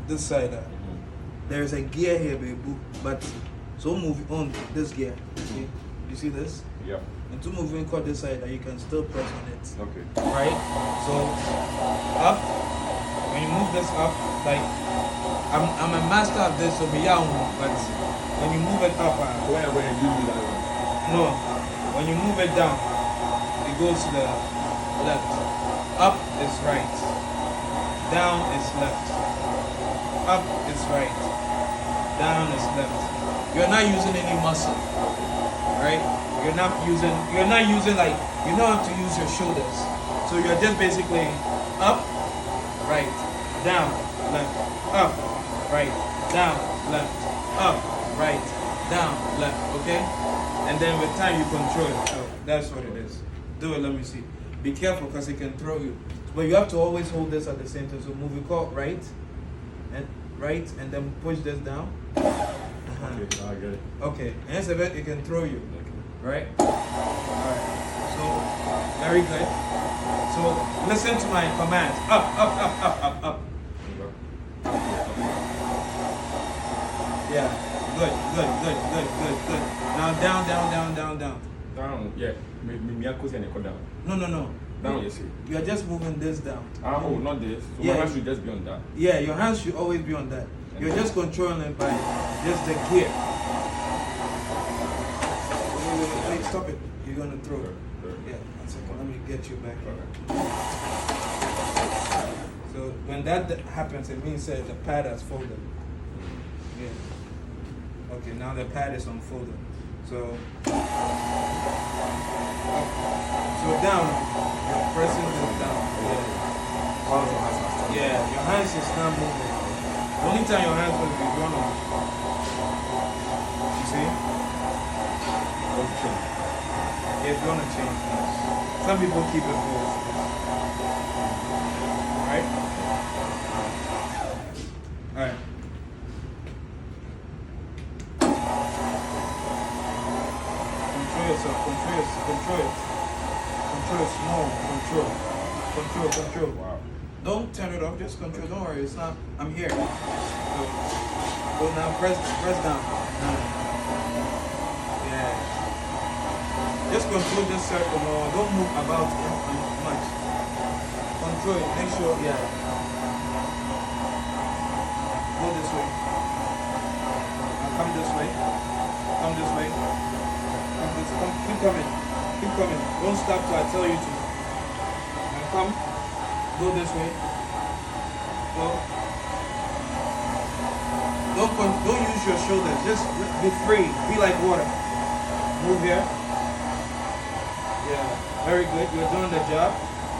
this side. There's a gear here, baby. But so move on this gear. Okay, you see this? Yeah. And to move in cut this side, you can still press on it. Okay. Right? So up. When you move this up, like I'm a master of this, so be young. But when you move it up, When I'm going to do that one. no. When you move it down, it goes to the left. Up is right. Down is left. Up is right. Down is left. You're not using any muscle. Right? You're not using like, you don't have to use your shoulders. So you're just basically up, right, down, left, up, right, down, left, up, right, down, left, okay? And then with time you control it. So that's what it is. Do it, let me see. Be careful because it can throw you. But you have to always hold this at the same time. So move your core right, and then push this down. Okay, I get it. Okay, and it's a bit, it can throw you. Right? Alright. So, very good. So, listen to my commands. Up, up, up, up, up, up. Yeah. Good. Now down. Down, yeah. Me down. No. Down, you see. You are just moving this down. Oh, not this. So Yeah. my hand should just be on that. Yeah, your hands should always be on that. You're just controlling it by just the gear. Wait, stop it. You're gonna throw it. Yeah, 1 second. Let me get you back here. So when that happens, it means that the pad has folded. Yeah. Okay, now the pad is unfolded. So down. You're pressing this down. Yeah, your hands is not moving. The only time your hands will be running. You see? Okay. If you want to change things. Some people keep it both. Alright? Alright. Control yourself. Control it. Control it small. Control. Wow. Don't turn it off, just control. Don't worry, it's not. I'm here. So now press down. Yeah. Just control this circle. No, don't move about much. Control it. Make sure. Yeah. Go this way. Now come this way. Keep coming. Don't stop till I tell you to. Now come. Go this way. Go. Don't use your shoulders. Just be free. Be like water. Move here. Yeah. Very good. You're doing the job.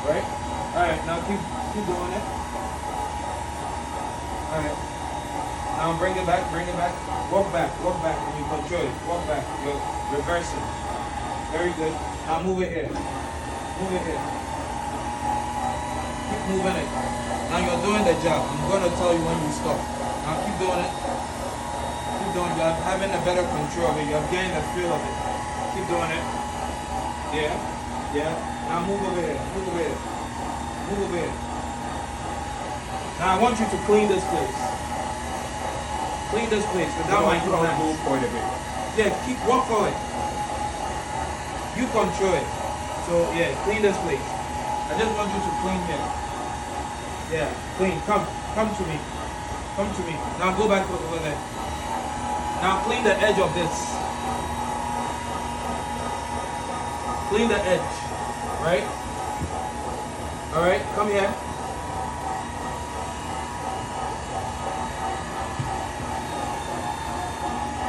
Right? Alright, now keep doing it. Alright. Now bring it back. Walk back. When you control it. Walk back. You're reversing. Very good. Now move it here. Keep moving it. Now you're doing the job. I'm going to tell you when you stop. Now keep doing it. You're having a better control of it. You're getting the feel of it. Keep doing it. Yeah. Now move over here. Now I want you to clean this place. Without my command. Go forward a bit. Yeah, walk forward. You control it. So yeah, clean this place. I just want you to clean here. Yeah, clean. Come to me. Now go back over there. Now clean the edge of this. Clean the edge. Right? Alright, come here.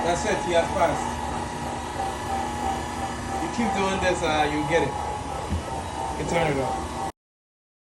That's it, he has passed. You keep doing this, you get it. You turn it off.